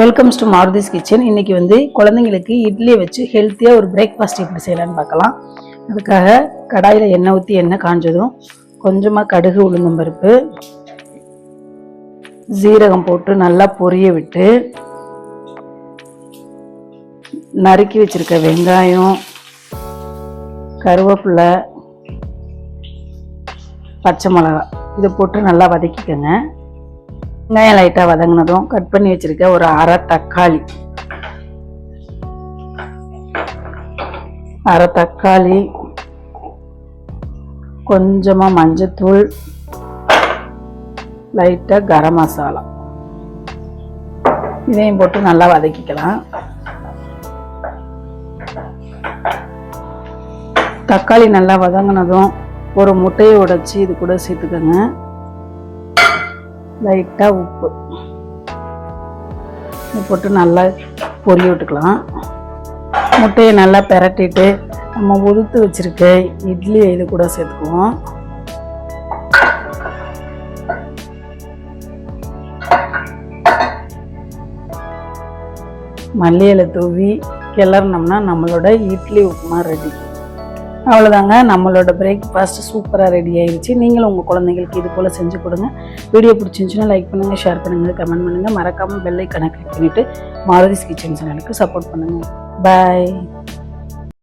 Welcomes to மாருதிஸ் kitchen. இன்னைக்கு குழந்தைங்களுக்கு இட்லியை வச்சு ஹெல்த்தியாக ஒரு பிரேக்ஃபாஸ்ட் எப்படி செய்யலான்னு பார்க்கலாம். அதுக்காக கடாயில் எண்ணெய் ஊற்றி எண்ணெய் காஞ்சதும் கொஞ்சமாக கடுகு, உளுந்தம்பருப்பு, ஜீரகம் போட்டு நல்லா பொரிய விட்டு நறுக்கி வச்சிருக்க வெங்காயம், கருவேப்பிலை, பச்சை மிளகாய் இதை போட்டு நல்லா வதக்கிக்கோங்க. வெங்காயம் லைட்டாக வதங்கினதும் கட் பண்ணி வச்சிருக்க ஒரு அரை தக்காளி, கொஞ்சமாக மஞ்சத்தூள், லைட்டாக கரம் மசாலா இதையும் போட்டு நல்லா வதக்கிக்கலாம். தக்காளி நல்லா வதங்கினதும் ஒரு முட்டையை உடைச்சி இது கூட சேர்த்துக்கோங்க. லைட்டாக உப்பு போட்டு நல்லா பொரிய விட்டுக்கலாம். முட்டையை நல்லா பிரட்டிட்டு நம்ம உதுத்து வச்சிருக்க இட்லியை இது கூட சேர்த்துக்குவோம். மல்லி இலை தூவி கிளறினோம்னா நம்மளோட இட்லி உப்புமா ரெடி. அவ்வளோதாங்க, நம்மளோட பிரேக்ஃபாஸ்ட் சூப்பராக ரெடி ஆயிடுச்சு. நீங்களும் உங்கள் குழந்தைங்களுக்கு இது போல் செஞ்சு கொடுங்க. வீடியோ பிடிச்சிருந்துச்சுன்னா லைக் பண்ணுங்கள், ஷேர் பண்ணுங்கள், கமெண்ட் பண்ணுங்கள். மறக்காமல் பெல் ஐக்கானை கிளிக் பண்ணிவிட்டு மாருதிஸ் கிச்சன் சேனலுக்கு சப்போர்ட் பண்ணுங்கள். பாய்.